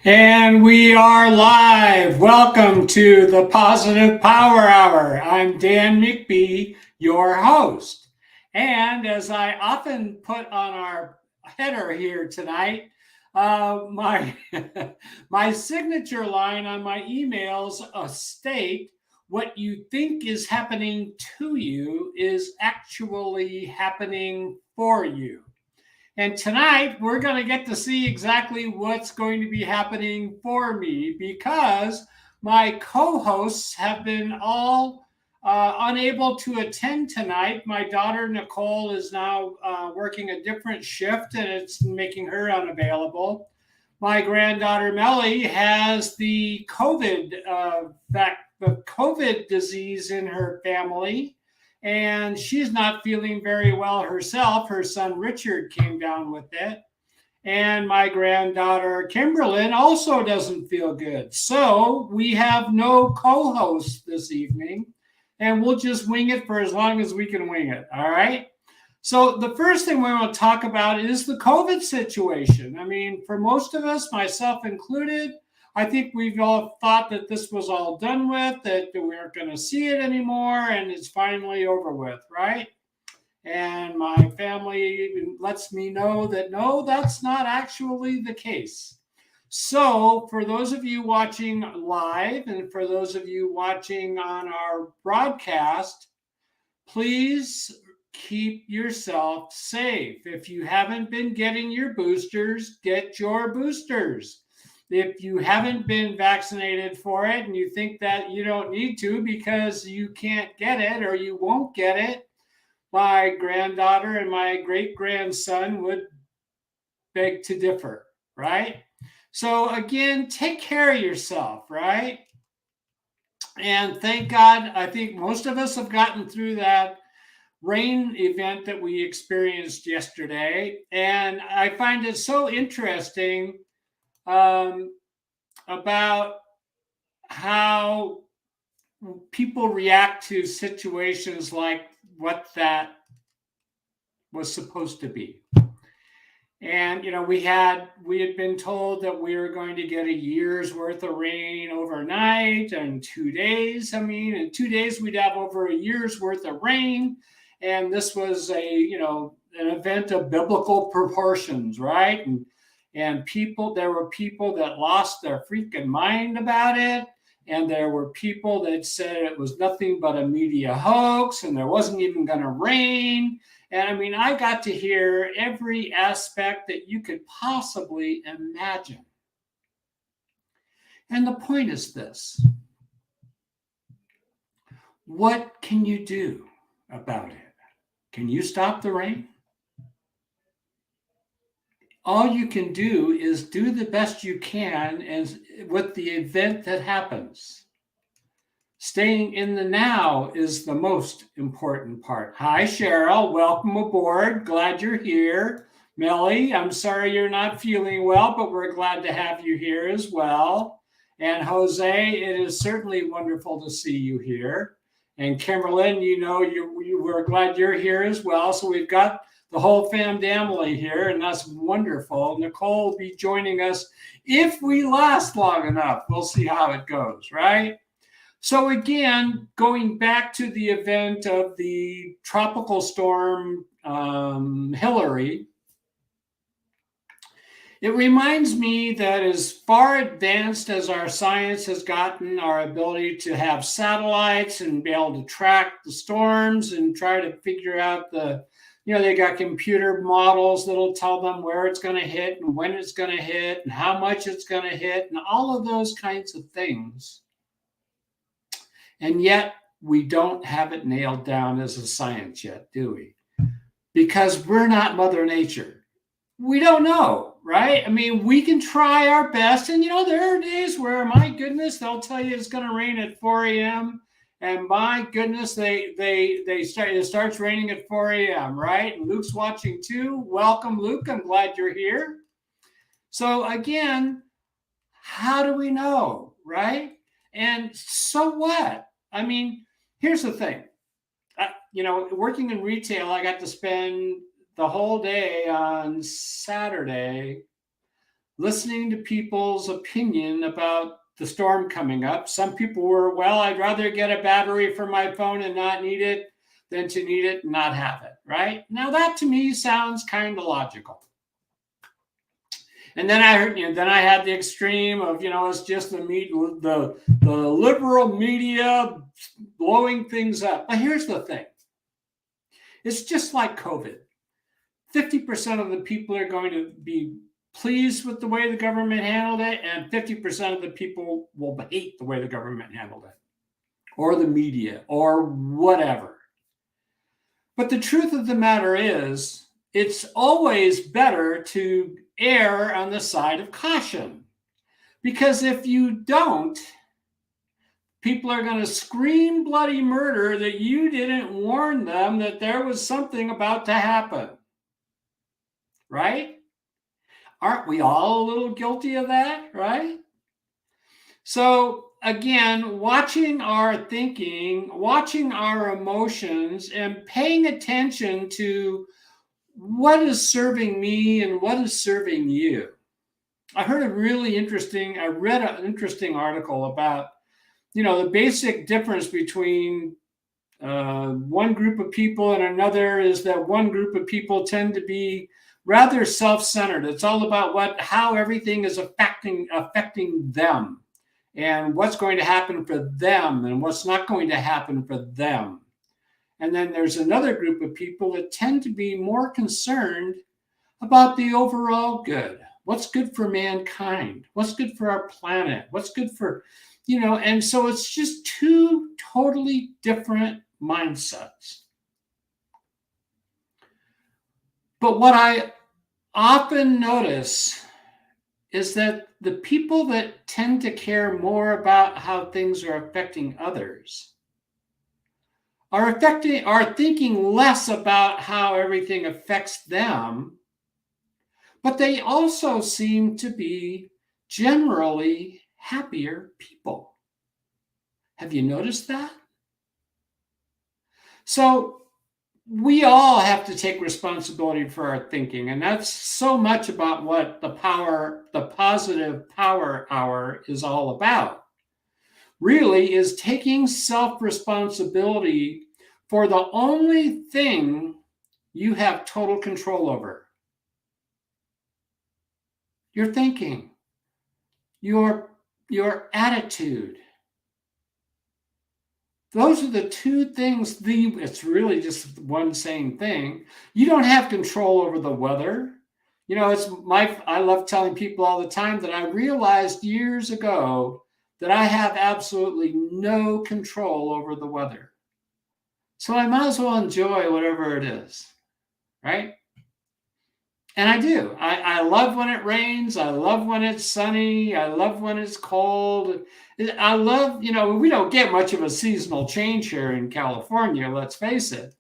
And we are live. Welcome to the Positive Power Hour. I'm Dan McBee, your host. And as I often put on our header here tonight, my my signature line on my emails state what you think is happening to you is actually happening for you. And tonight, we're going to get to see exactly what's going to be happening for me because my co hosts have been all unable to attend tonight. My daughter, Nicole, is now working a different shift and it's making her unavailable. My granddaughter, Melly, has the COVID disease in her family and she's not feeling very well herself. Her son Richard came down with it. And my granddaughter Kimberlyn also doesn't feel good. So we have no co host this evening, and we'll just wing it for as long as we can wing it. All right. So the first thing we want to talk about is the COVID situation. I mean, for most of us, myself included, I think we've all thought that this was all done with, that we aren't going to see it anymore, and it's finally over with, right? And my family even lets me know that no, that's not actually the case. So, for those of you watching live and for those of you watching on our broadcast, please keep yourself safe. If you haven't been getting your boosters, get your boosters. If you haven't been vaccinated for it and you think that you don't need to because you can't get it or you won't get it, my granddaughter and my great grandson would beg to differ, right? So, again, take care of yourself, right? And thank God, I think most of us have gotten through that rain event that we experienced yesterday. And I find it so interesting um, about how people react to situations like what that was supposed to be. And we had been told that we were going to get a year's worth of rain overnight in 2 days. I mean, in 2 days we'd have over a year's worth of rain, and this was an event of biblical proportions, right? And there were people that lost their freaking mind about it. And there were people that said it was nothing but a media hoax and there wasn't even going to rain. And I mean, I got to hear every aspect that you could possibly imagine. And the point is this: what can you do about it? Can you stop the rain? All you can do is do the best you can and with the event that happens. Staying in the now is the most important part. Hi, Cheryl. Welcome aboard. Glad you're here. Melly, I'm sorry you're not feeling well, but we're glad to have you here as well. And Jose, it is certainly wonderful to see you here. And Kimberlyn, we're glad you're here as well. So we've got the whole family here, and that's wonderful. Nicole will be joining us if we last long enough. We'll see how it goes, right? So again, going back to the event of the tropical storm Hillary, it reminds me that as far advanced as our science has gotten, our ability to have satellites and be able to track the storms and try to figure out they got computer models that'll tell them where it's going to hit and when it's going to hit and how much it's going to hit and all of those kinds of things. And yet we don't have it nailed down as a science yet, do we? Because we're not Mother Nature. We don't know, right? I mean, we can try our best. And, there are days where, my goodness, they'll tell you it's going to rain at 4 a.m. And my goodness, it starts raining at 4 a.m., right? And Luke's watching too. Welcome, Luke. I'm glad you're here. So again, how do we know, right? And so what? I mean, here's the thing. Working in retail, I got to spend the whole day on Saturday listening to people's opinion about the storm coming up. Some people were, well, I'd rather get a battery for my phone and not need it than to need it and not have it, right? Now that to me sounds kind of logical. And then I heard, then I had the extreme of, it's just the liberal media blowing things up. But here's the thing. It's just like COVID. 50% of the people are going to be pleased with the way the government handled it, and 50% of the people will hate the way the government handled it, or the media, or whatever. But the truth of the matter is, it's always better to err on the side of caution. Because if you don't, people are going to scream bloody murder that you didn't warn them that there was something about to happen. Right? Aren't we all a little guilty of that? Right? So again, watching our thinking, watching our emotions, and paying attention to what is serving me and what is serving you. I read an interesting article about, the basic difference between one group of people and another is that one group of people tend to be rather self-centered. It's all about how everything is affecting them and what's going to happen for them and what's not going to happen for them. And then there's another group of people that tend to be more concerned about the overall good. What's good for mankind? What's good for our planet? What's good for, and so it's just two totally different mindsets. But what I often notice is that the people that tend to care more about how things are affecting others are thinking less about how everything affects them, but they also seem to be generally happier people. Have you noticed that? So we all have to take responsibility for our thinking, and that's so much about what the positive power hour is all about. Really is taking self-responsibility for the only thing you have total control over. Your thinking, your attitude. Those are the two things. It's really just one same thing. You don't have control over the weather. I love telling people all the time that I realized years ago that I have absolutely no control over the weather. So I might as well enjoy whatever it is, right? And I do. I love when it rains. I love when it's sunny. I love when it's cold. I love, we don't get much of a seasonal change here in California, let's face it.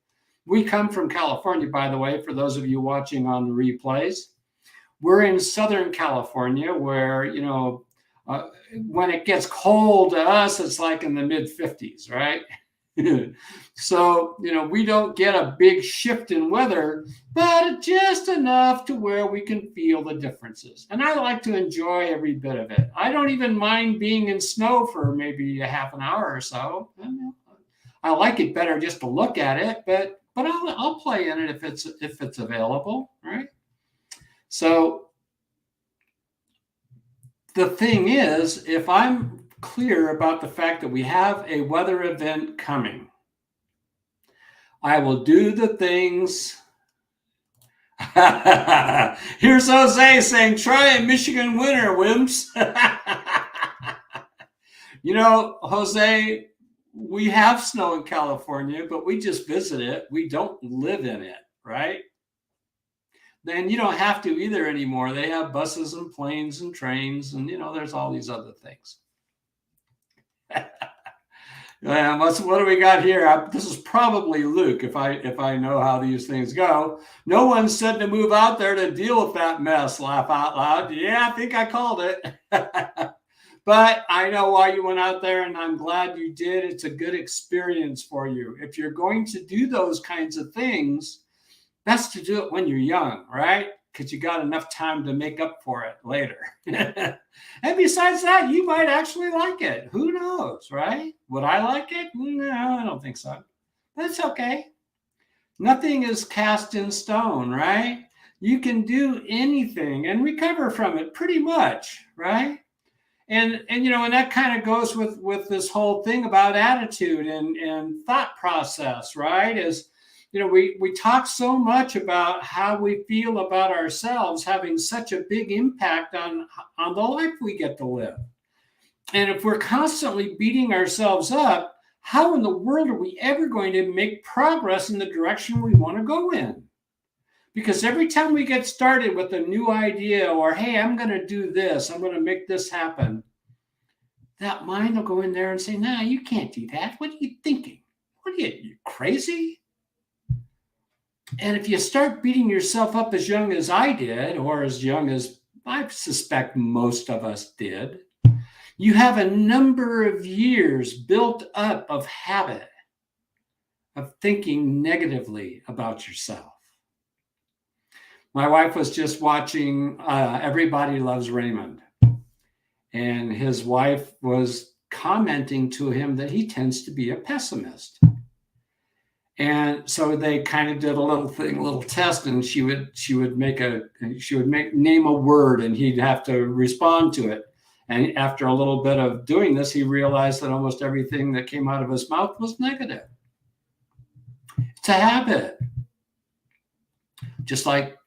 We come from California, by the way, for those of you watching on the replays. We're in Southern California where, when it gets cold to us, it's like in the mid 50s, right? So, we don't get a big shift in weather, but just enough to where we can feel the differences. And I like to enjoy every bit of it. I don't even mind being in snow for maybe a half an hour or so. I like it better just to look at it, but I'll play in it if it's available, right? So the thing is, if I'm clear about the fact that we have a weather event coming, I will do the things. Here's Jose saying, try a Michigan winter, wimps. Jose, we have snow in California, but we just visit it. We don't live in it, right? Then you don't have to either anymore. They have buses and planes and trains, and there's all these other things. What do we got here? This is probably Luke, if I know how these things go. No one said to move out there to deal with that mess. Laugh out loud. Yeah, I think I called it. But I know why you went out there, and I'm glad you did. It's a good experience for you. If you're going to do those kinds of things, best to do it when you're young, right? because you got enough time to make up for it later. And besides that, you might actually like it. Who knows, right? Would I like it? No, I don't think so. That's okay. Nothing is cast in stone, right? You can do anything and recover from it pretty much, right? And that kind of goes with this whole thing about attitude and thought process, right? Is we talk so much about how we feel about ourselves having such a big impact on the life we get to live. And if we're constantly beating ourselves up, how in the world are we ever going to make progress in the direction we want to go in? Because every time we get started with a new idea or, hey, I'm going to do this, I'm going to make this happen, that mind will go in there and say, nah, you can't do that. What are you thinking? What are you crazy? And if you start beating yourself up as young as I did, or as young as I suspect most of us did, you have a number of years built up of habit of thinking negatively about yourself. My wife was just watching Everybody Loves Raymond, and his wife was commenting to him that he tends to be a pessimist. And so they kind of did a little test, and she would name a word, and he'd have to respond to it. And after a little bit of doing this, he realized that almost everything that came out of his mouth was negative. It's a habit. Just like,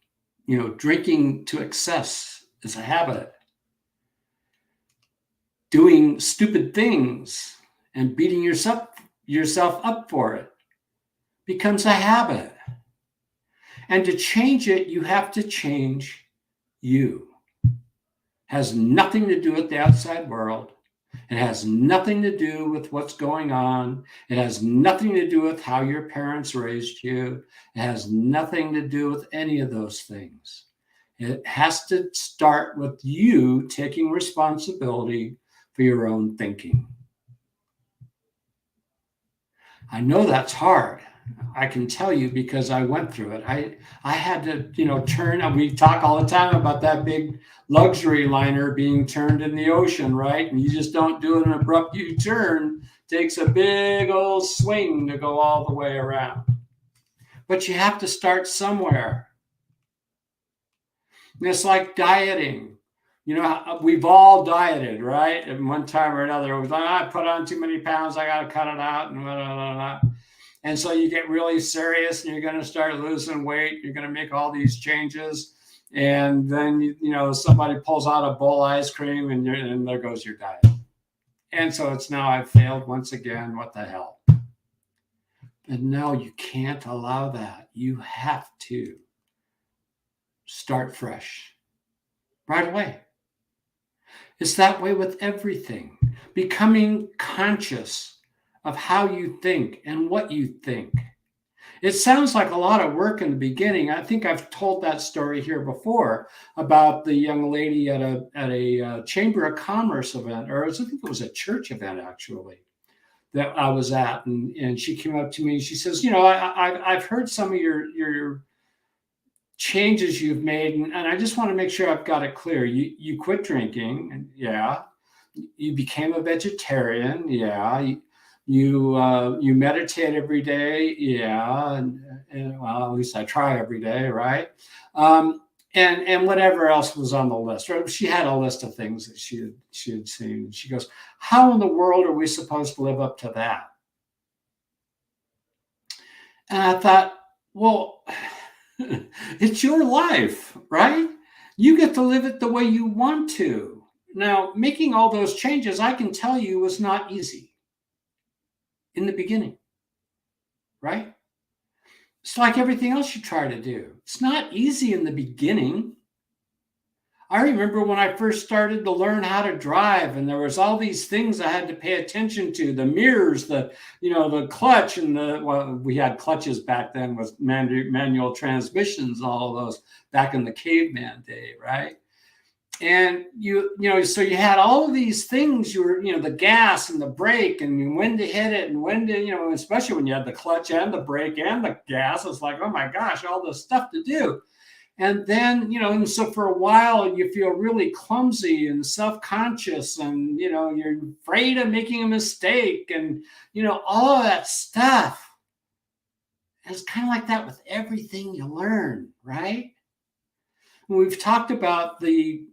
drinking to excess is a habit. Doing stupid things and beating yourself up for it becomes a habit. And to change it, you have to change you. Has nothing to do with the outside world. It has nothing to do with what's going on. It has nothing to do with how your parents raised you. It has nothing to do with any of those things. It has to start with you taking responsibility for your own thinking. I know that's hard. I can tell you because I went through it. I had to, turn. We talk all the time about that big luxury liner being turned in the ocean, right? And you just don't do an abrupt U-turn. It takes a big old swing to go all the way around. But you have to start somewhere. And it's like dieting. We've all dieted, right? At one time or another. It was like, I put on too many pounds. I got to cut it out and blah, blah, blah, blah. And so you get really serious and you're going to start losing weight. You're going to make all these changes. And then, somebody pulls out a bowl of ice cream and there goes your diet. And so it's now I've failed once again. What the hell? But no, you can't allow that. You have to start fresh right away. It's that way with everything. Becoming conscious of how you think and what you think. It sounds like a lot of work in the beginning. I think I've told that story here before about the young lady at a Chamber of Commerce event, or I think it was a church event actually, that I was at, and she came up to me and she says, I've heard some of your changes you've made, and I just want to make sure I've got it clear. You quit drinking, and yeah. You became a vegetarian, yeah. You meditate every day, yeah, and well, at least I try every day, right? And whatever else was on the list. Right? She had a list of things that she had seen. She goes, "How in the world are we supposed to live up to that?" And I thought, well, it's your life, right? You get to live it the way you want to. Now, making all those changes, I can tell you, was not easy in the beginning, right? It's like everything else you try to do. It's not easy in the beginning. I remember when I first started to learn how to drive, and there was all these things I had to pay attention to: the mirrors, the clutch, and we had clutches back then with manual transmissions, all of those back in the caveman day, right? And so you had all of these things. You were, the gas and the brake, and when to hit it, and when to, especially when you had the clutch and the brake and the gas, it's like, oh my gosh, all this stuff to do. And then, and so for a while you feel really clumsy and self-conscious, and, you're afraid of making a mistake, and, all of that stuff. It's kind of like that with everything you learn, right? We've talked about the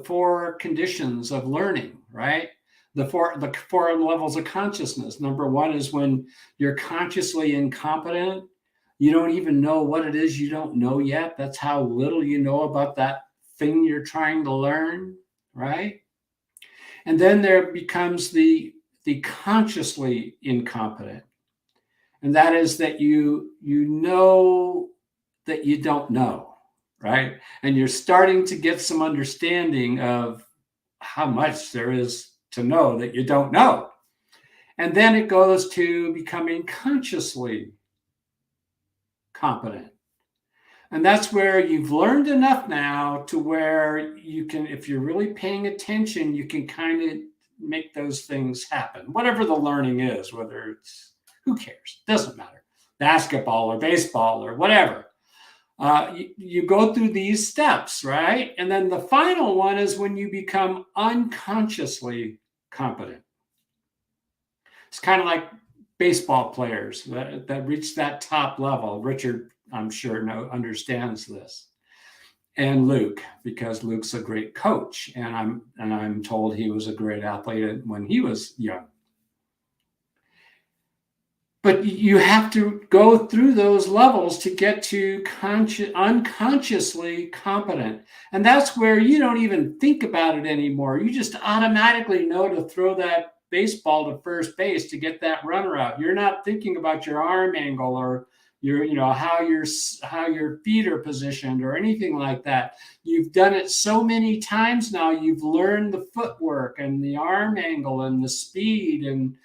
four conditions of learning, right? The four levels of consciousness. Number one is when you're consciously incompetent. You don't even know what it is you don't know yet. That's how little you know about that thing you're trying to learn, right? And then there becomes the consciously incompetent. And that is that you know that you don't know, right? And you're starting to get some understanding of how much there is to know that you don't know. And then it goes to becoming consciously competent. And that's where you've learned enough now to where you can, if you're really paying attention, you can kind of make those things happen. Whatever the learning is, whether it's, who cares? Doesn't matter. Basketball or baseball or whatever. You go through these steps, right? And then the final one is when you become unconsciously competent. It's kind of like baseball players that reach that top level. Richard, I'm sure, understands this. And Luke, because Luke's a great coach, and I'm told he was a great athlete when he was young. But you have to go through those levels to get to unconsciously competent. And that's where you don't even think about it anymore. You just automatically know to throw that baseball to first base to get that runner out. You're not thinking about your arm angle or how your feet are positioned or anything like that. You've done it so many times now. You've learned the footwork and the arm angle and the speed and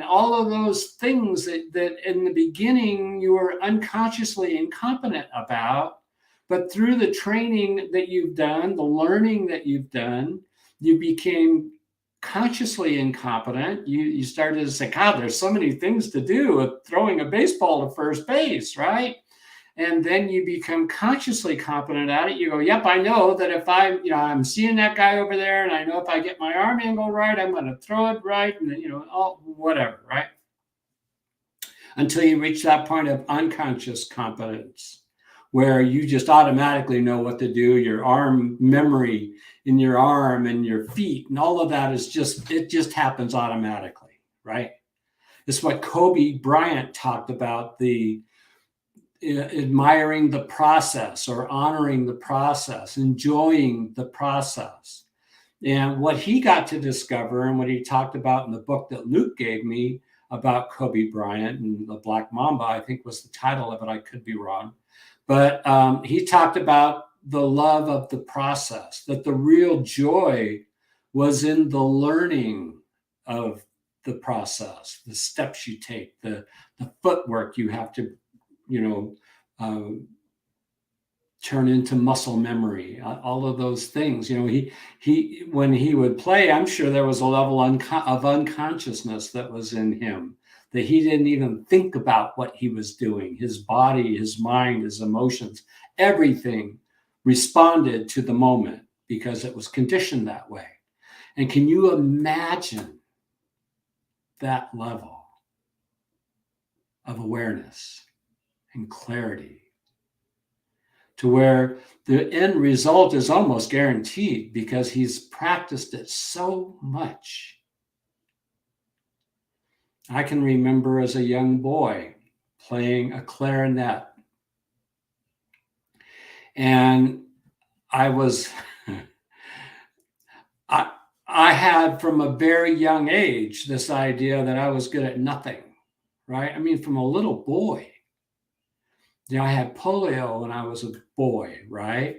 all of those things that in the beginning you were unconsciously incompetent about. But through the training that you've done, the learning that you've done, you became consciously incompetent. You started to say, God, there's so many things to do with throwing a baseball to first base, right? And then you become consciously competent at it. You go, yep, I know that if I'm seeing that guy over there, and I know if I get my arm angle right, I'm going to throw it right, and whatever, right? Until you reach that point of unconscious competence, where you just automatically know what to do. Your arm memory in your arm and your feet and all of that it just happens automatically, right? It's what Kobe Bryant talked about, the admiring the process or honoring the process, enjoying the process. And what he got to discover and what he talked about in the book that Luke gave me about Kobe Bryant and the Black Mamba, I think was the title of it. I could be wrong. But he talked about the love of the process, that the real joy was in the learning of the process, the steps you take, the footwork you have to, turn into muscle memory, all of those things. He when he would play, I'm sure there was a level of unconsciousness that was in him, that he didn't even think about what he was doing. His body, his mind, his emotions, everything responded to the moment because it was conditioned that way. And can you imagine that level of awareness and clarity, to where the end result is almost guaranteed because he's practiced it so much? I can remember as a young boy playing a clarinet. And I was, I had from a very young age this idea that I was good at nothing, right? I mean, from a little boy. I had polio when I was a boy, right?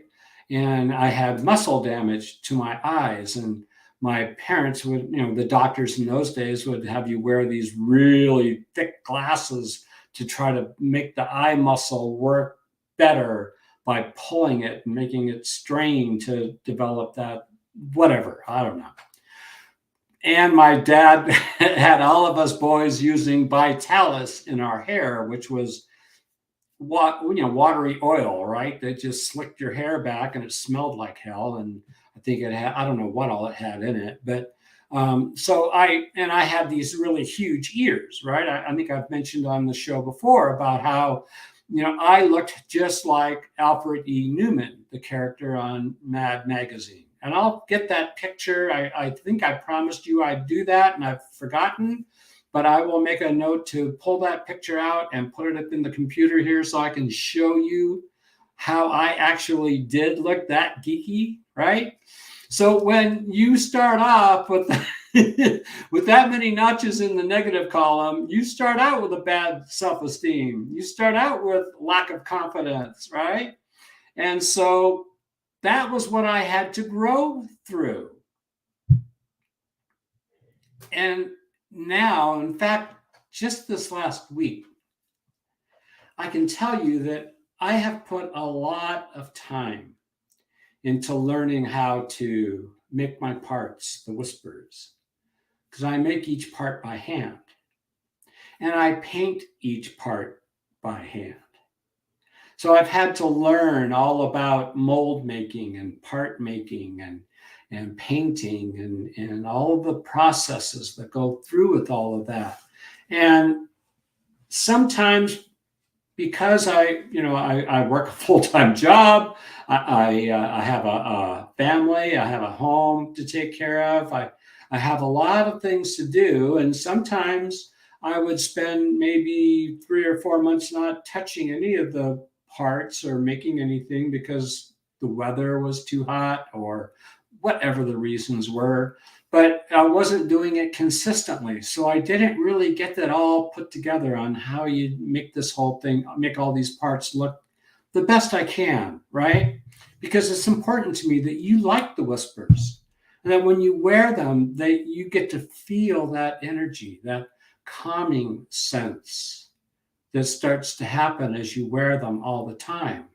And I had muscle damage to my eyes, and my parents would, the doctors in those days would have you wear these really thick glasses to try to make the eye muscle work better by pulling it and making it strain to develop that, whatever, I don't know. And my dad had all of us boys using Vitalis in our hair, which was watery oil, right? That just slicked your hair back and it smelled like hell. And I think it had, I don't know what all it had in it, but so I had these really huge ears, right? I think I've mentioned on the show before about how, I looked just like Alfred E. Newman, the character on Mad Magazine. And I'll get that picture. I think I promised you I'd do that and I've forgotten, but I will make a note to pull that picture out and put it up in the computer here so I can show you how I actually did look that geeky, right? So when you start off with with that many notches in the negative column, you start out with a bad self-esteem. You start out with lack of confidence, right? And so that was what I had to grow through. And now, in fact, just this last week, I can tell you that I have put a lot of time into learning how to make my parts, the whispers, because I make each part by hand and I paint each part by hand. So I've had to learn all about mold making and part making and painting and all of the processes that go through with all of that. And sometimes because I work a full-time job, I have a family, I have a home to take care of, I have a lot of things to do, and sometimes I would spend maybe 3 or 4 months not touching any of the parts or making anything because the weather was too hot or whatever the reasons were. But I wasn't doing it consistently. So I didn't really get that all put together on how you make this whole thing, make all these parts look the best I can, right? Because it's important to me that you like the whispers and that when you wear them, that you get to feel that energy, that calming sense that starts to happen as you wear them all the time.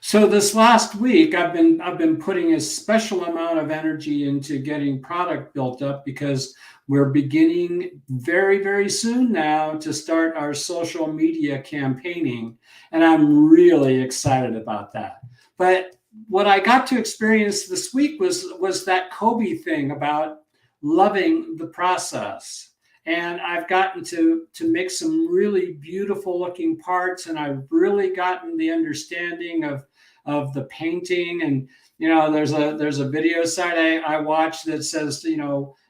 So this last week, I've been putting a special amount of energy into getting product built up because we're beginning very, very soon now to start our social media campaigning, and I'm really excited about that. But what I got to experience this week was that Kobe thing about loving the process. And I've gotten to make some really beautiful looking parts, and I've really gotten the understanding of the painting. And there's a video site I watch that says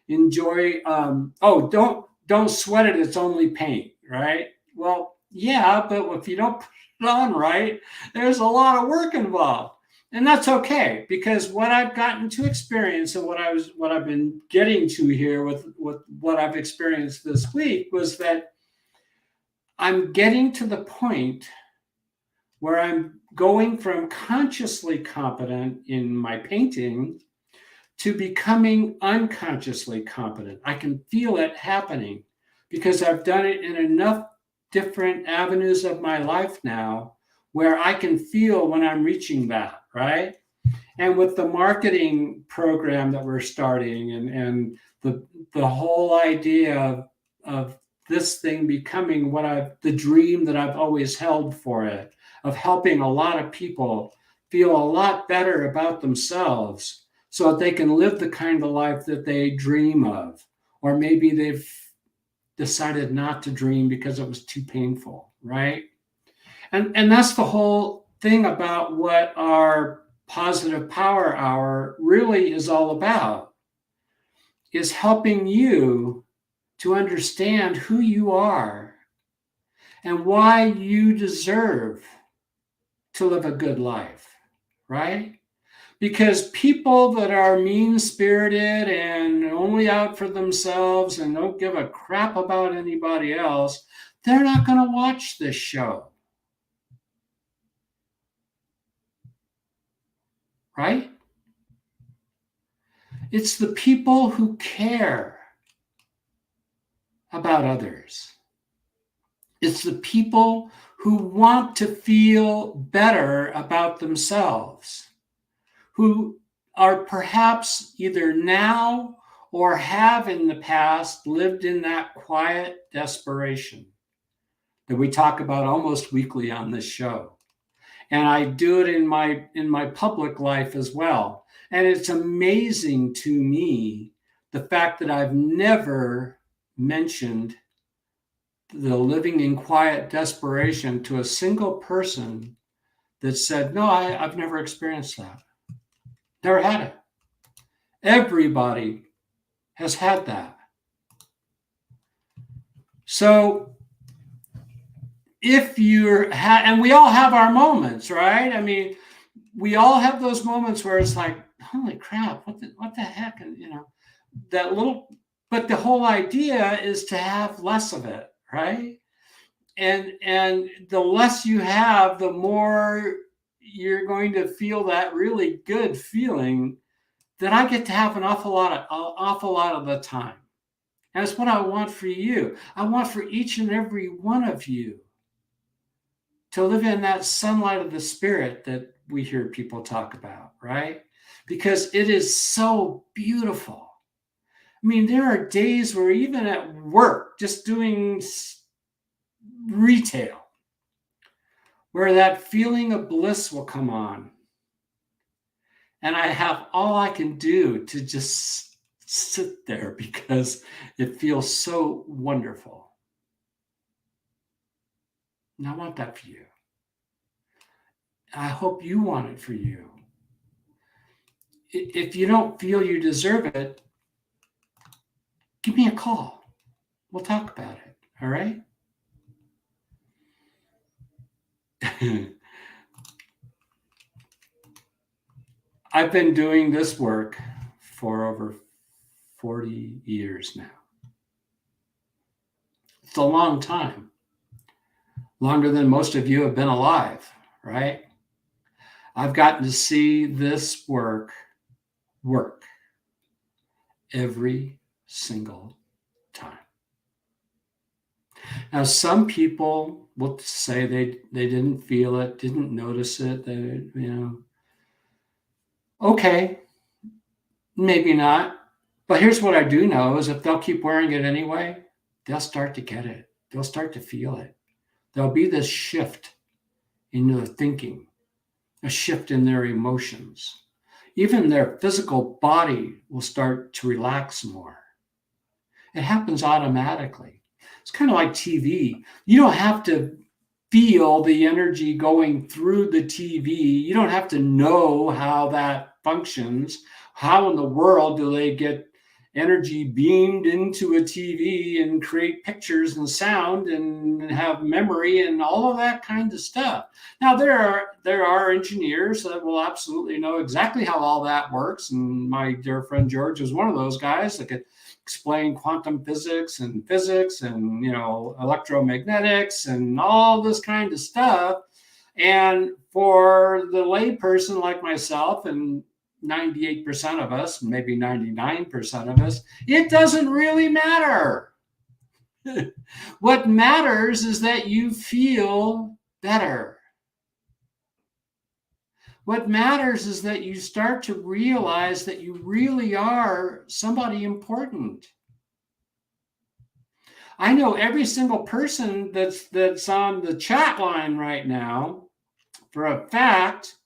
enjoy. Don't sweat it. It's only paint, right? Well, yeah, but if you don't put it on right, there's a lot of work involved. And that's okay, because what I've gotten to experience and what I've been getting to here with what I've experienced this week was that I'm getting to the point where I'm going from consciously competent in my painting to becoming unconsciously competent. I can feel it happening because I've done it in enough different avenues of my life now where I can feel when I'm reaching that, right? And with the marketing program that we're starting and the whole idea of this thing becoming the dream that I've always held for it, of helping a lot of people feel a lot better about themselves so that they can live the kind of life that they dream of. Or maybe they've decided not to dream because it was too painful, right? And that's the whole thing about what our Positive Power Hour really is all about, is helping you to understand who you are and why you deserve to live a good life, right? Because people that are mean-spirited and only out for themselves and don't give a crap about anybody else, they're not going to watch this show. Right? It's the people who care about others. It's the people who want to feel better about themselves, who are perhaps either now or have in the past lived in that quiet desperation. that we talk about almost weekly on this show. And I do it in my public life as well. And it's amazing to me the fact that I've never mentioned the living in quiet desperation to a single person that said, no, I've never experienced that. Never had it. Everybody has had that. So if and we all have our moments, right? I mean, we all have those moments where it's like, holy crap, what the heck? And, but the whole idea is to have less of it, right? And the less you have, the more you're going to feel that really good feeling that I get to have an awful lot of the time. And that's what I want for you. I want for each and every one of you to live in that sunlight of the spirit that we hear people talk about, right? Because it is so beautiful. I mean, there are days where even at work, just doing retail, where that feeling of bliss will come on. And I have all I can do to just sit there because it feels so wonderful. And I want that for you. I hope you want it for you. If you don't feel you deserve it, give me a call. We'll talk about it. All right? I've been doing this work for over 40 years now. It's a long time. Longer than most of you have been alive, right? I've gotten to see this work every single time. Now, some people will say they didn't feel it, didn't notice it, okay, maybe not. But here's what I do know is if they'll keep wearing it anyway, they'll start to get it. They'll start to feel it. There'll be this shift in their thinking, a shift in their emotions. Even their physical body will start to relax more. It happens automatically. It's kind of like TV. You don't have to feel the energy going through the TV. You don't have to know how that functions. How in the world do they get energy beamed into a TV and create pictures and sound and have memory and all of that kind of stuff? Now, there are engineers that will absolutely know exactly how all that works. And my dear friend George is one of those guys that could explain quantum physics and electromagnetics and all this kind of stuff. And for the layperson like myself and 98% of us, maybe 99% of us, it doesn't really matter. What matters is that you feel better. What matters is that you start to realize that you really are somebody important. I know every single person that's on the chat line right now, for a fact.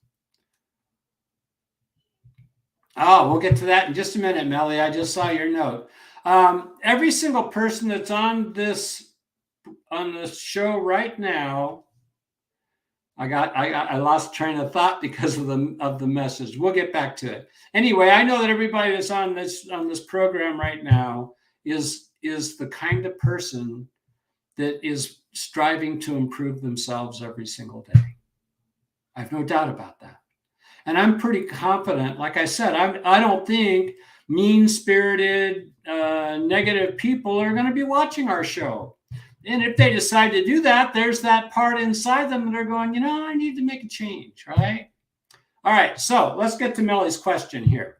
Oh, we'll get to that in just a minute, Melly. I just saw your note. Every single person that's on this show right now, I lost train of thought because of the message. We'll get back to it. Anyway, I know that everybody that's on this program right now is the kind of person that is striving to improve themselves every single day. I have no doubt about that. And I'm pretty confident. Like I said, I don't think mean-spirited, negative people are going to be watching our show. And if they decide to do that, there's that part inside them that are going, I need to make a change, right? All right, so let's get to Melly's question here.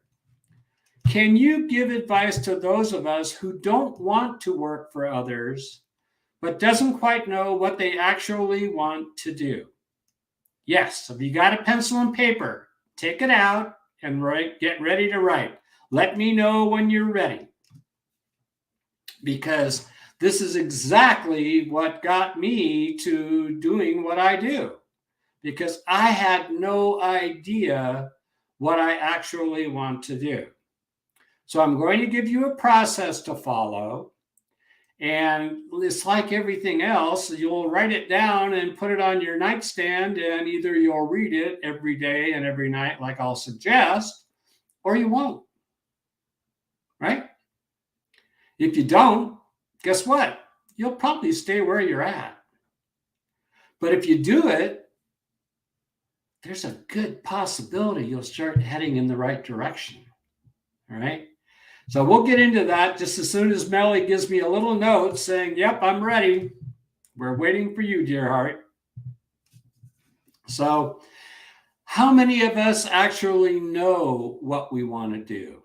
Can you give advice to those of us who don't want to work for others, but doesn't quite know what they actually want to do? Yes, if you got a pencil and paper, take it out and get ready to write. Let me know when you're ready. Because This is exactly what got me to doing what I do, because I had no idea what I actually want to do. So I'm going to give you a process to follow. And it's like everything else, you'll write it down and put it on your nightstand, and either you'll read it every day and every night, like I'll suggest, or you won't, right? If you don't, guess what? You'll probably stay where you're at. But if you do it, there's a good possibility you'll start heading in the right direction. All right. So we'll get into that just as soon as Melly gives me a little note saying, yep, I'm ready. We're waiting for you, dear heart. So how many of us actually know what we want to do?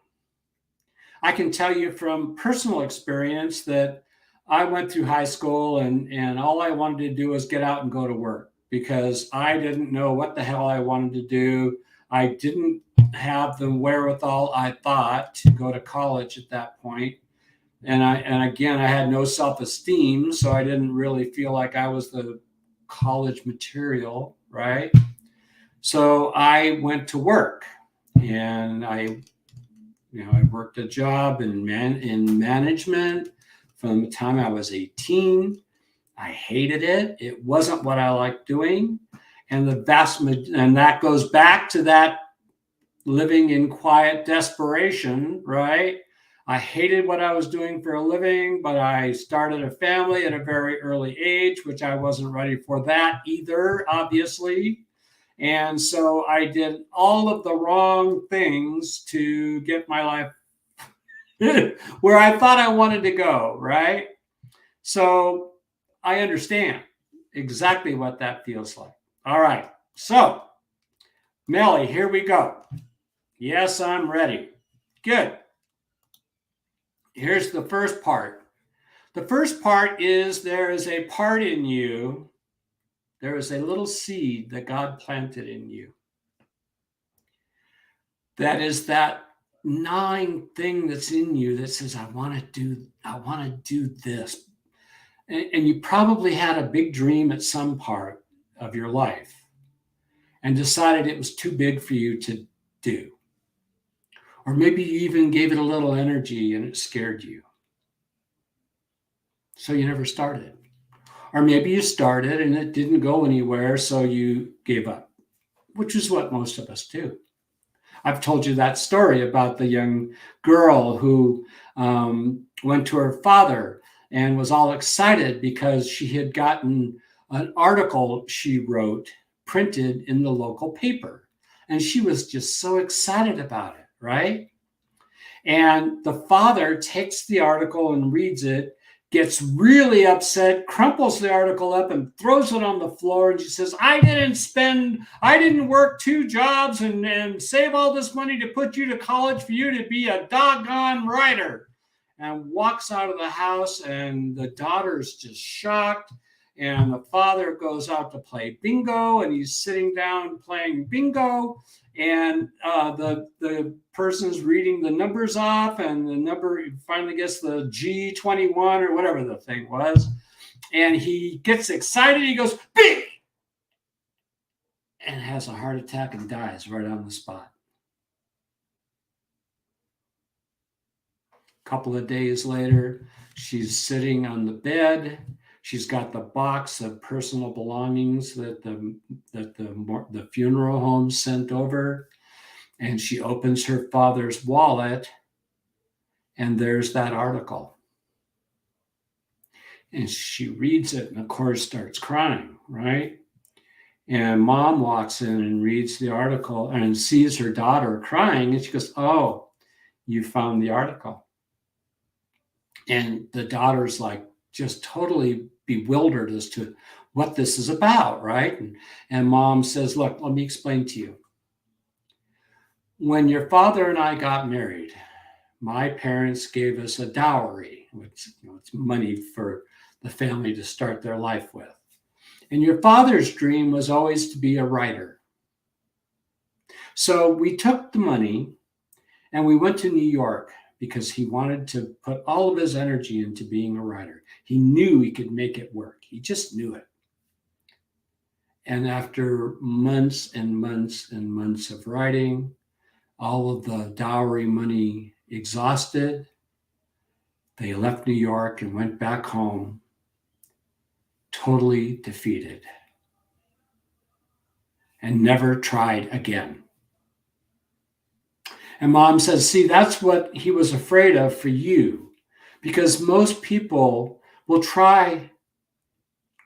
I can tell you from personal experience that I went through high school and all I wanted to do was get out and go to work, because I didn't know what the hell I wanted to do. I didn't have the wherewithal, I thought, to go to college at that point. And again, I had no self-esteem, so I didn't really feel like I was the college material, right? So I went to work, and I worked a job in management from the time I was 18. I hated it. It wasn't what I liked doing. And that goes back to that living in quiet desperation, right? I hated what I was doing for a living, but I started a family at a very early age, which I wasn't ready for that either, obviously. And so I did all of the wrong things to get my life where I thought I wanted to go, right? So I understand exactly what that feels like. All right. So, Melly, here we go. Yes, I'm ready. Good. Here's the first part. The first part is there is a part in you, there is a little seed that God planted in you. That is that gnawing thing that's in you that says, I want to do this. And you probably had a big dream at some part of your life and decided it was too big for you to do. Or maybe you even gave it a little energy and it scared you. So you never started. Or maybe you started and it didn't go anywhere, so you gave up, which is what most of us do. I've told you that story about the young girl who went to her father and was all excited because she had gotten an article she wrote printed in the local paper. And she was just so excited about it, right? And the father takes the article and reads it, gets really upset, crumples the article up and throws it on the floor. And she says, I didn't work 2 jobs and save all this money to put you to college for you to be a doggone writer. And walks out of the house, and the daughter's just shocked. And the father goes out to play bingo, and he's sitting down playing bingo. And the person's reading the numbers off, and the number finally gets the G21 or whatever the thing was. And he gets excited. He goes, big! And has a heart attack and dies right on the spot. A couple of days later, she's sitting on the bed. She's got the box of personal belongings that the funeral home sent over. And she opens her father's wallet, and there's that article. And she reads it and, of course, starts crying, right? And mom walks in and reads the article and sees her daughter crying. And she goes, oh, you found the article. And the daughter's like just totally bewildered as to what this is about, right? And mom says, look, let me explain to you. When your father and I got married, my parents gave us a dowry, which it's money for the family to start their life with. And your father's dream was always to be a writer. So we took the money and we went to New York because he wanted to put all of his energy into being a writer. He knew he could make it work. He just knew it. And after months and months and months of writing, all of the dowry money exhausted, they left New York and went back home, totally defeated, and never tried again. And Mom says, see, that's what he was afraid of for you, because most people will try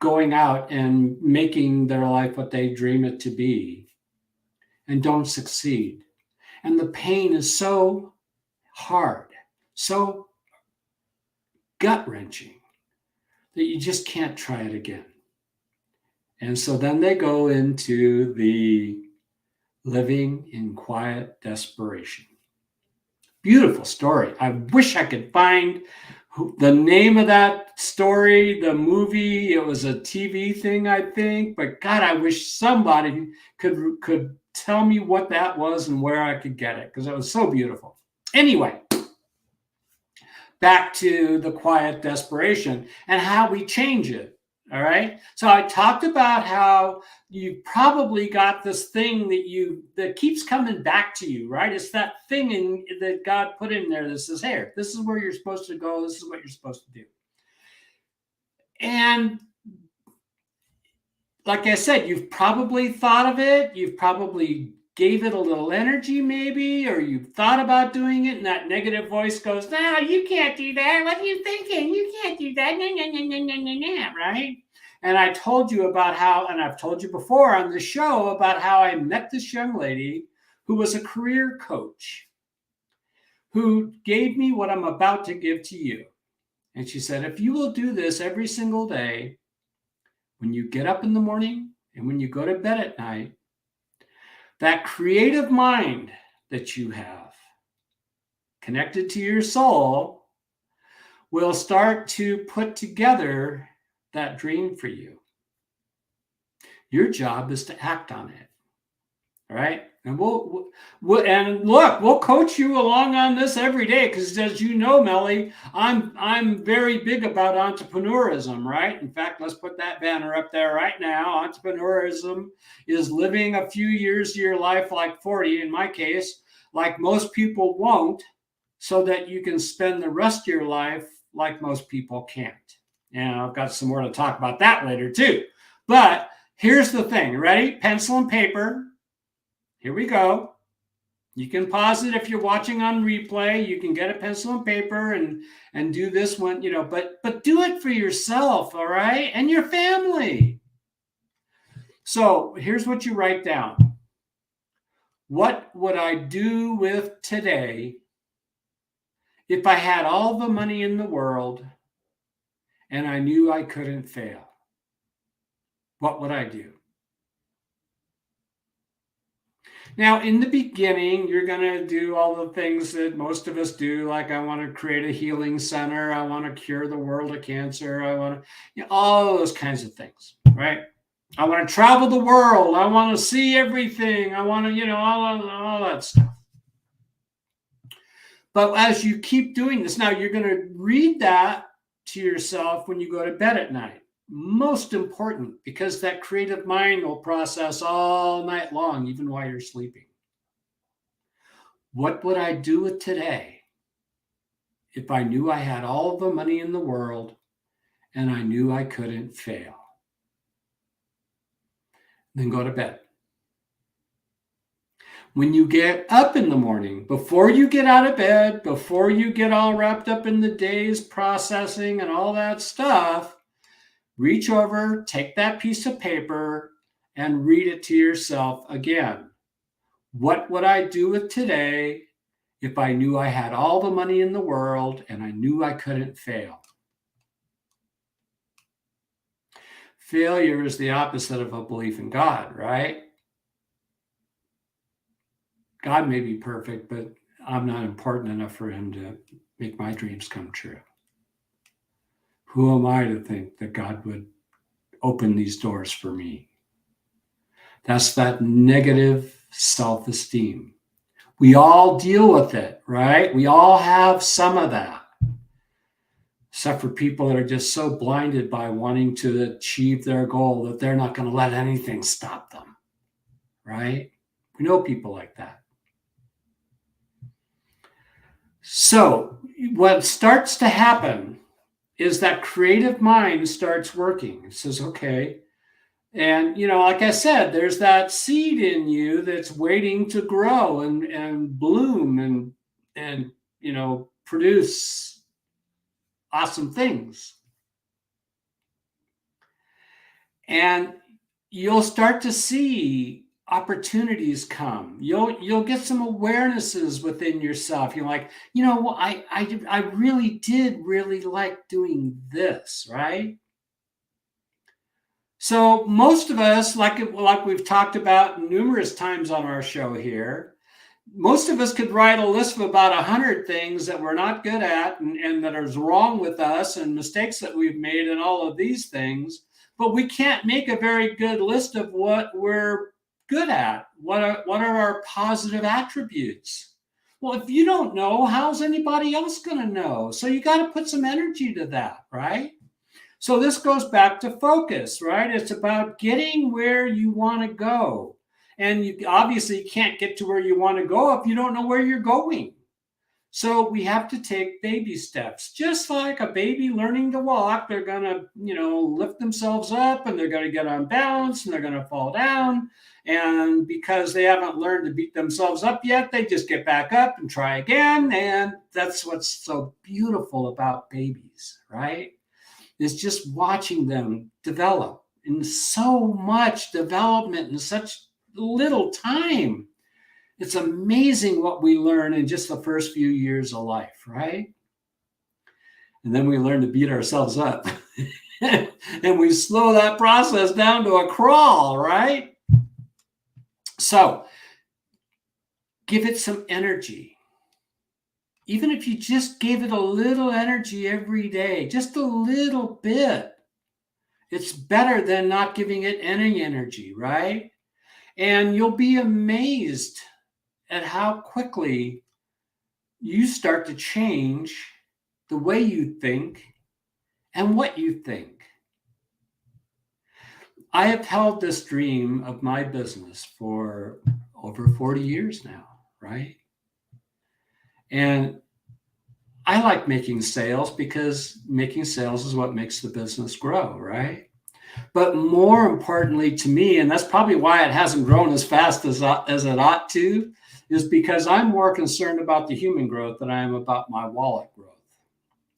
going out and making their life what they dream it to be and don't succeed. And the pain is so hard, so gut-wrenching that you just can't try it again. And so then they go into the living in quiet desperation. Beautiful story. I wish I could find the name of that story, the movie. It was a TV thing, I think. But God, I wish somebody could tell me what that was and where I could get it, because it was so beautiful. Anyway, back to the quiet desperation and how we change it. All right. So I talked about how you probably got this thing that keeps coming back to you, right? It's that thing that God put in there that says, hey, this is where you're supposed to go. This is what you're supposed to do. And like I said, you've probably thought of it. You've probably gave it a little energy maybe, or you've thought about doing it, and that negative voice goes, no, you can't do that. What are you thinking? You can't do that. No, right? And I told you about how, and I've told you before on the show about how I met this young lady who was a career coach who gave me what I'm about to give to you. And she said, if you will do this every single day, when you get up in the morning and when you go to bed at night, that creative mind that you have connected to your soul will start to put together that dream for you. Your job is to act on it. All right. And we'll coach you along on this every day, because as you know, Melly, I'm very big about entrepreneurism, right? In fact, let's put that banner up there right now. Entrepreneurism is living a few years of your life like 40, in my case, like most people won't, so that you can spend the rest of your life like most people can't. And I've got some more to talk about that later too. But here's the thing. Ready? Pencil and paper. Here we go. You can pause it if you're watching on replay. You can get a pencil and paper and do this one, but do it for yourself, all right? And your family. So here's what you write down. What would I do with today if I had all the money in the world and I knew I couldn't fail? What would I do? Now, in the beginning, you're going to do all the things that most of us do, like I want to create a healing center. I want to cure the world of cancer. I want to, all those kinds of things, right? I want to travel the world. I want to see everything. I want to, all that stuff. But as you keep doing this, now you're going to read that to yourself when you go to bed at night. Most important, because that creative mind will process all night long, even while you're sleeping. What would I do with today if I knew I had all the money in the world and I knew I couldn't fail? Then go to bed. When you get up in the morning, before you get out of bed, before you get all wrapped up in the day's processing and all that stuff, reach over, take that piece of paper, and read it to yourself again. What would I do with today if I knew I had all the money in the world and I knew I couldn't fail? Failure is the opposite of a belief in God, right? God may be perfect, but I'm not important enough for him to make my dreams come true. Who am I to think that God would open these doors for me? That's that negative self-esteem. We all deal with it, right? We all have some of that, except for people that are just so blinded by wanting to achieve their goal that they're not going to let anything stop them, right? We know people like that. So what starts to happen is that creative mind starts working. It says, okay, and like I said, there's that seed in you that's waiting to grow and bloom and produce awesome things. And you'll start to see opportunities come. You'll get some awarenesses within yourself. You're like, I really did really like doing this, right? So most of us, like we've talked about numerous times on our show here, most of us could write a list of about 100 things that we're not good at and that is wrong with us and mistakes that we've made and all of these things. But we can't make a very good list of what we're good at. What are our positive attributes? Well, if you don't know, how's anybody else going to know? So you got to put some energy to that, right? So this goes back to focus, right? It's about getting where you want to go. And you obviously can't get to where you want to go if you don't know where you're going. So we have to take baby steps, just like a baby learning to walk. They're going to, lift themselves up and they're going to get unbalanced and they're going to fall down. And because they haven't learned to beat themselves up yet, they just get back up and try again. And that's what's so beautiful about babies, right? Is just watching them develop in so much development in such little time. It's amazing what we learn in just the first few years of life, right? And then we learn to beat ourselves up. And we slow that process down to a crawl, right? So give it some energy. Even if you just gave it a little energy every day, just a little bit, it's better than not giving it any energy, right? And you'll be amazed at how quickly you start to change the way you think and what you think. I have held this dream of my business for over 40 years now, right? And I like making sales because making sales is what makes the business grow, right? But more importantly to me, and that's probably why it hasn't grown as fast as it ought to, is because I'm more concerned about the human growth than I am about my wallet growth.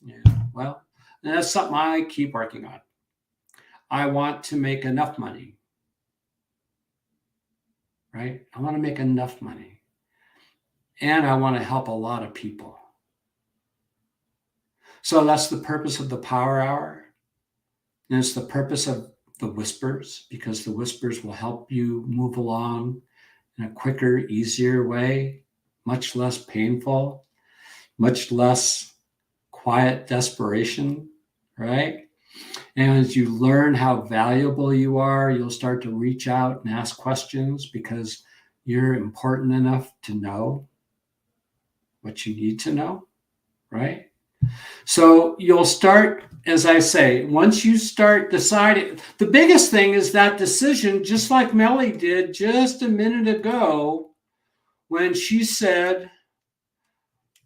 Yeah, well, and that's something I keep working on. I want to make enough money, right? I want to make enough money. And I want to help a lot of people. So that's the purpose of the Power Hour. And it's the purpose of the Whispers, because the Whispers will help you move along in a quicker, easier way, much less painful, much less quiet desperation, right? And as you learn how valuable you are, you'll start to reach out and ask questions because you're important enough to know what you need to know, right? So you'll start, as I say, once you start deciding, the biggest thing is that decision, just like Melly did just a minute ago when she said,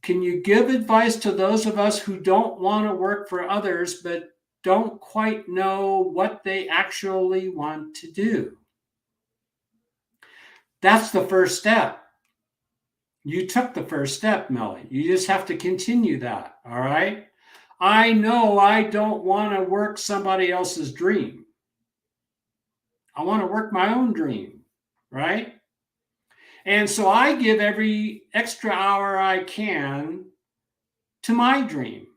can you give advice to those of us who don't want to work for others, but don't quite know what they actually want to do? That's the first step. You took the first step, Melly. You just have to continue that, all right? I know I don't want to work somebody else's dream. I want to work my own dream, right? And so I give every extra hour I can to my dream.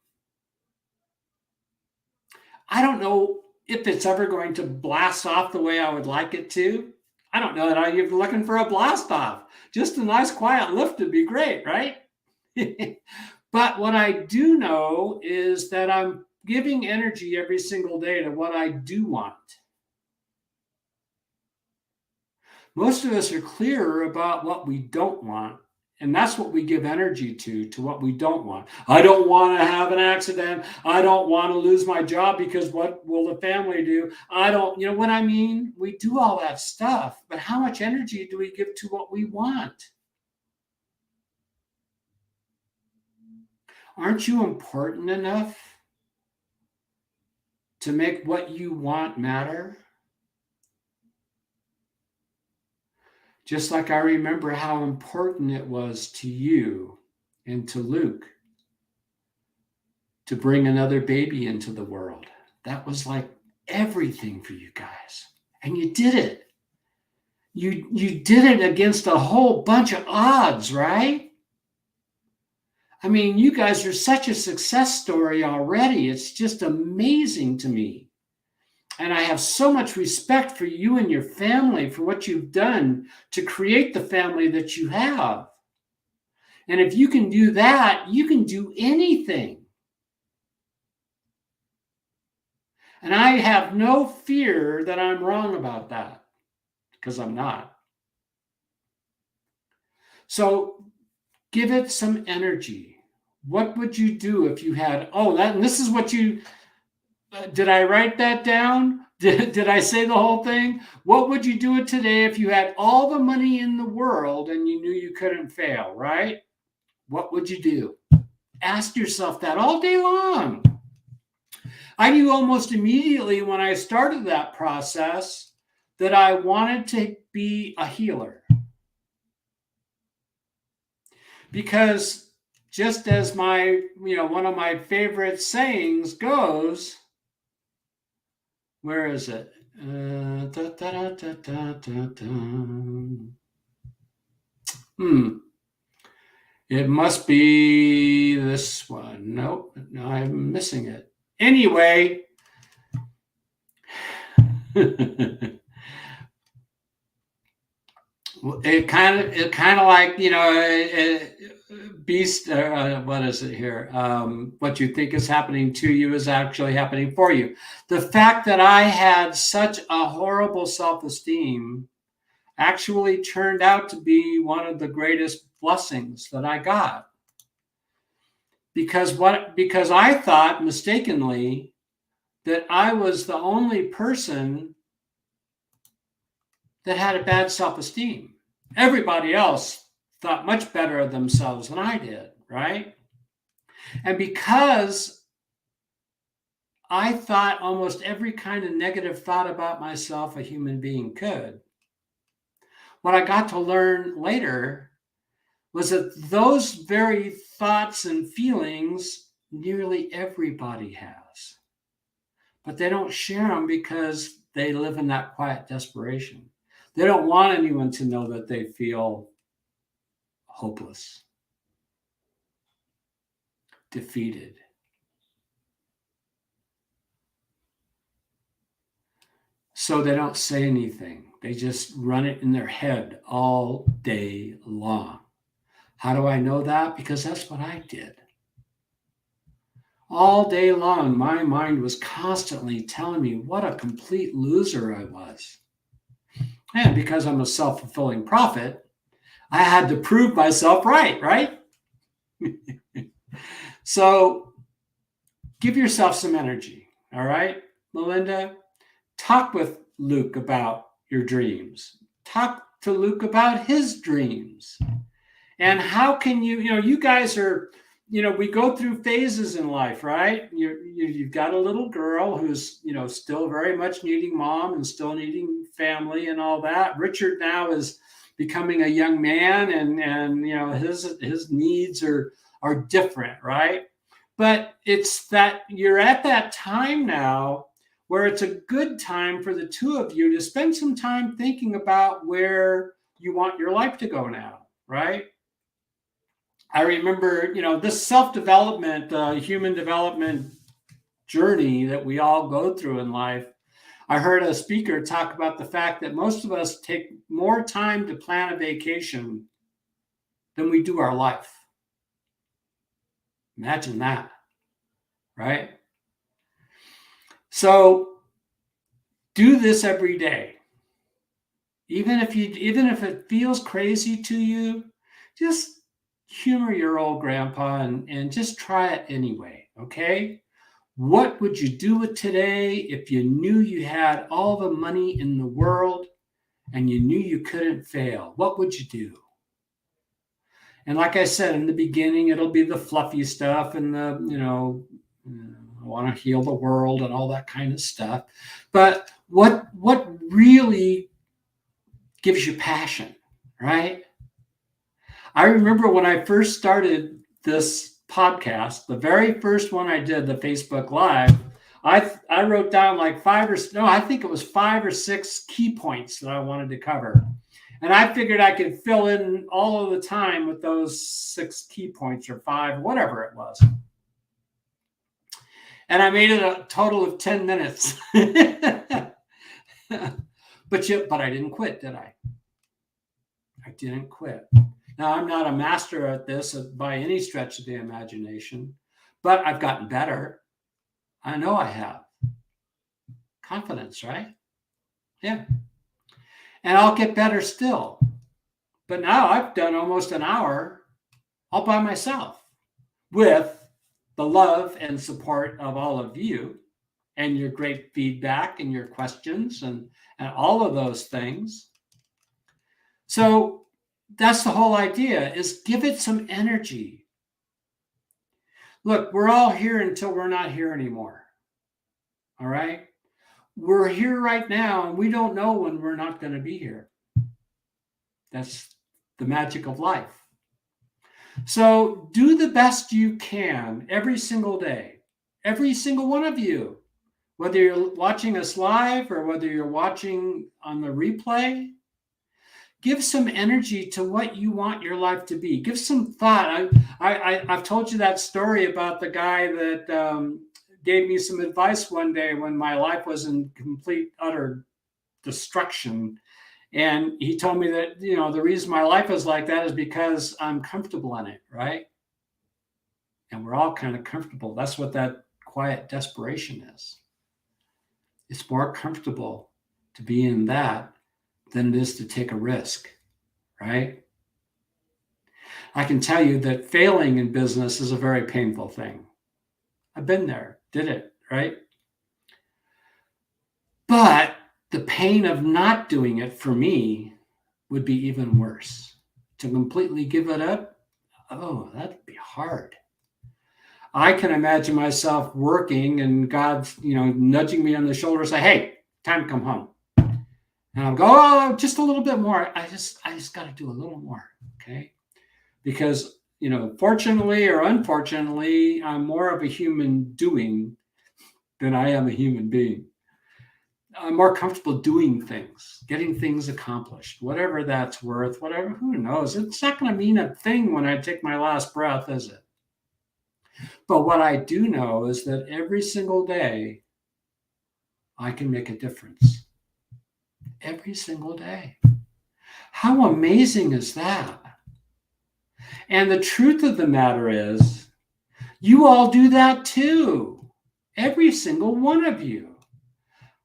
I don't know if it's ever going to blast off the way I would like it to. I don't know that I'm even looking for a blast off. Just a nice quiet lift would be great, right? But what I do know is that I'm giving energy every single day to what I do want. Most of us are clearer about what we don't want And that's what we give energy to what we don't want. I don't want to have an accident. I don't want to lose my job because what will the family do? I don't, you know what I mean? We do all that stuff, but how much energy do we give to what we want? Aren't you important enough to make what you want matter? Just like I remember how important it was to you and to Luke to bring another baby into the world. That was like everything for you guys. And you did it. You did it against a whole bunch of odds, right? I mean, you guys are such a success story already. It's just amazing to me. And I have so much respect for you and your family for what you've done to create the family that you have. And if you can do that, you can do anything. And I have no fear that I'm wrong about that, because I'm not. So give it some energy. What would you do if you had, and this is what you, did I write that down? Did I say the whole thing? What would you do it today if you had all the money in the world and you knew you couldn't fail, right? What would you do? Ask yourself that all day long. I knew almost immediately when I started that process that I wanted to be a healer. Because just as one of my favorite sayings goes, where is it? It must be this one. Nope, no, I'm missing it. Anyway, it kind of like, beast. What is it here? What you think is happening to you is actually happening for you. The fact that I had such a horrible self-esteem actually turned out to be one of the greatest blessings that I got. Because I thought mistakenly that I was the only person that had a bad self-esteem. Everybody else thought much better of themselves than I did, right? And because I thought almost every kind of negative thought about myself a human being could, what I got to learn later was that those very thoughts and feelings nearly everybody has. But they don't share them because they live in that quiet desperation. They don't want anyone to know that they feel hopeless, defeated. So they don't say anything. They just run it in their head all day long. How do I know that? Because that's what I did. All day long, my mind was constantly telling me what a complete loser I was. And because I'm a self-fulfilling prophet, I had to prove myself right? So give yourself some energy, all right, Melinda? Talk with Luke about your dreams. Talk to Luke about his dreams. And how can you guys are, we go through phases in life, right? You've got a little girl who's, still very much needing mom and still needing family and all that. Richard now is becoming a young man, and his needs are different, right? But it's that you're at that time now where it's a good time for the two of you to spend some time thinking about where you want your life to go now, right? I remember, this self-development, human development journey that we all go through in life. I heard a speaker talk about the fact that most of us take more time to plan a vacation than we do our life. Imagine that, right? So do this every day. Even if it feels crazy to you, just humor your old grandpa and just try it anyway, okay? What would you do with today if you knew you had all the money in the world and you knew you couldn't fail? What would you do? And like I said in the beginning, it'll be the fluffy stuff and the, I want to heal the world and all that kind of stuff. But what really gives you passion, right? I remember when I first started this podcast, the very first one I did, the Facebook Live, I wrote down like I think it was 5 or 6 key points that I wanted to cover. And I figured I could fill in all of the time with those 6 key points or 5, whatever it was. And I made it a total of 10 minutes. But I didn't quit, did I? I didn't quit. Now, I'm not a master at this by any stretch of the imagination, but I've gotten better. I know I have. Confidence, right? Yeah. And I'll get better still. But now I've done almost an hour all by myself with the love and support of all of you and your great feedback and your questions and all of those things. So that's the whole idea, is give it some energy. Look, we're all here until we're not here anymore. All right? We're here right now, and we don't know when we're not going to be here. That's the magic of life. So do the best you can every single day. Every single one of you. Whether you're watching us live or whether you're watching on the replay, give some energy to what you want your life to be. Give some thought. I've told you that story about the guy that gave me some advice one day when my life was in complete, utter destruction. And he told me that, the reason my life is like that is because I'm comfortable in it, right? And we're all kind of comfortable. That's what that quiet desperation is. It's more comfortable to be in that than it is to take a risk, right? I can tell you that failing in business is a very painful thing. I've been there, did it, right? But the pain of not doing it for me would be even worse. To completely give it up, oh, that'd be hard. I can imagine myself working and God's, nudging me on the shoulder and say, hey, time to come home. And I'll go, oh, just a little bit more. I just got to do a little more, okay? Because, fortunately or unfortunately, I'm more of a human doing than I am a human being. I'm more comfortable doing things, getting things accomplished, whatever that's worth, whatever, who knows? It's not going to mean a thing when I take my last breath, is it? But what I do know is that every single day, I can make a difference. Every single day. How amazing is that? And the truth of the matter is, you all do that too. Every single one of you.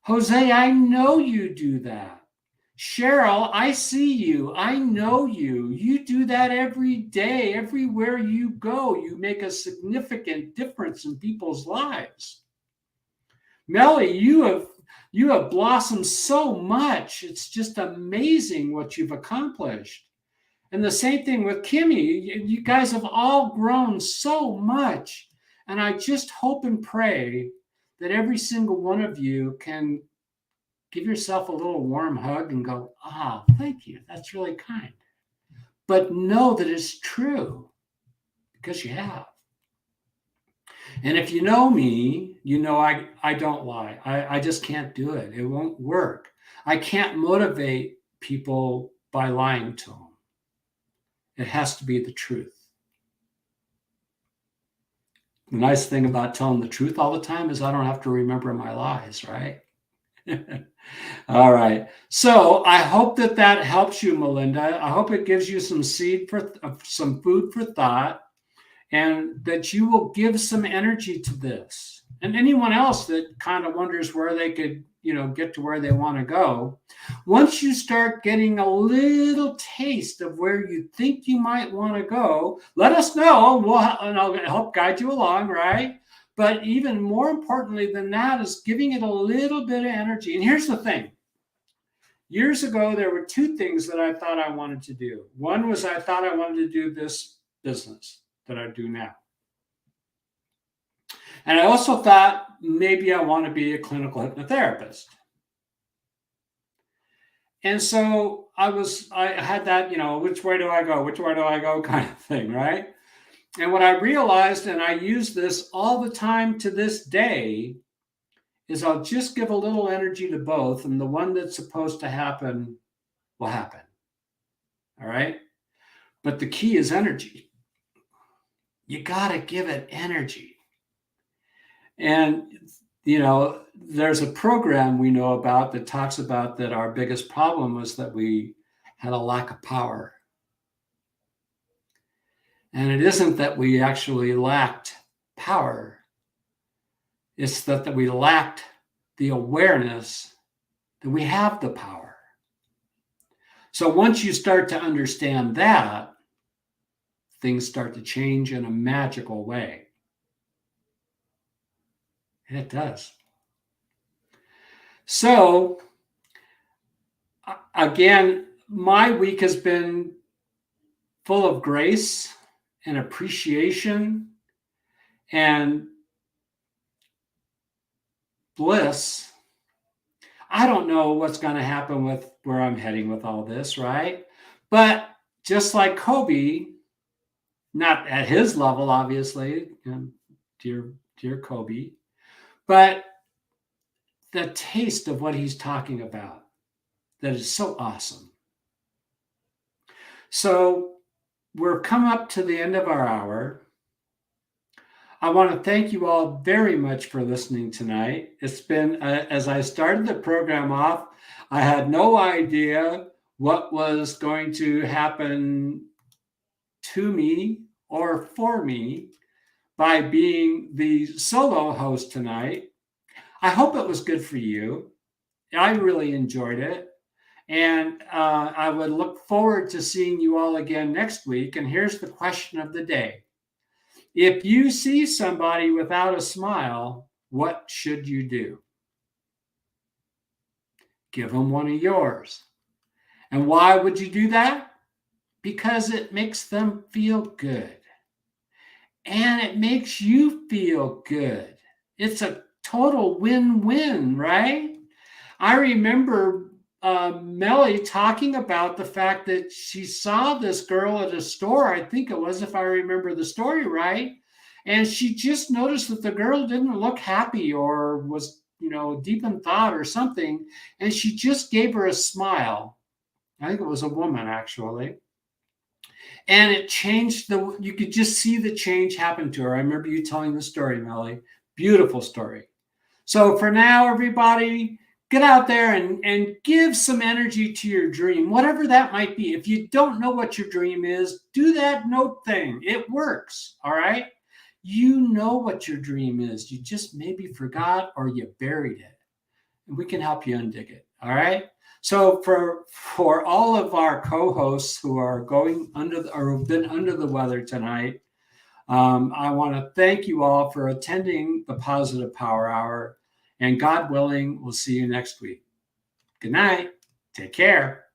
Jose, I know you do that. Cheryl, I see you. I know you. You do that every day. Everywhere you go, you make a significant difference in people's lives. Melly, you have blossomed so much. It's just amazing what you've accomplished. And the same thing with Kimmy. You guys have all grown so much. And I just hope and pray that every single one of you can give yourself a little warm hug and go, thank you. That's really kind. But know that it's true because you have. And if you know me, you know I don't lie. I just can't do it. It won't work. I can't motivate people by lying to them. It has to be the truth. The nice thing about telling the truth all the time is I don't have to remember my lies, right? All right. So I hope that helps you, Melinda. I hope it gives you some food for thought. and that you will give some energy to this. And anyone else that kind of wonders where they could, get to where they want to go. Once you start getting a little taste of where you think you might want to go, let us know, and I'll help guide you along, right? But even more importantly than that is giving it a little bit of energy. And here's the thing. Years ago, there were two things that I thought I wanted to do. One was I thought I wanted to do this business that I do now. And I also thought maybe I want to be a clinical hypnotherapist. And so I had that, which way do I go? Which way do I go kind of thing, right? And what I realized, and I use this all the time to this day, is I'll just give a little energy to both, and the one that's supposed to happen will happen. All right? But the key is energy. You got to give it energy. And, there's a program we know about that talks about that our biggest problem was that we had a lack of power. And it isn't that we actually lacked power. It's that we lacked the awareness that we have the power. So once you start to understand that, things start to change in a magical way. And it does. So, again, my week has been full of grace and appreciation and bliss. I don't know what's going to happen with where I'm heading with all this, right? But just like Kobe, not at his level, obviously, dear Kobe, but the taste of what he's talking about, that is so awesome. So we're come up to the end of our hour. I want to thank you all very much for listening tonight. It's been, as I started the program off, I had no idea what was going to happen to me or for me by being the solo host tonight. I hope it was good for you. I really enjoyed it. And I would look forward to seeing you all again next week. And here's the question of the day. If you see somebody without a smile, what should you do? Give them one of yours. And why would you do that? Because it makes them feel good. And it makes you feel good. It's a total win-win, right? I remember Melly talking about the fact that she saw this girl at a store, I think it was, if I remember the story right, and she just noticed that the girl didn't look happy or was, deep in thought or something, and she just gave her a smile. I think it was a woman, actually. And it changed you could just see the change happen to her. I remember you telling the story, Melly. Beautiful story. So for now, everybody, get out there and give some energy to your dream, whatever that might be. If you don't know what your dream is, do that note thing. It works, all right? You know what your dream is. You just maybe forgot or you buried it. And we can help you undig it, all right? So for all of our co-hosts who are going or have been under the weather tonight, I want to thank you all for attending the Positive Power Hour. And God willing, we'll see you next week. Good night. Take care.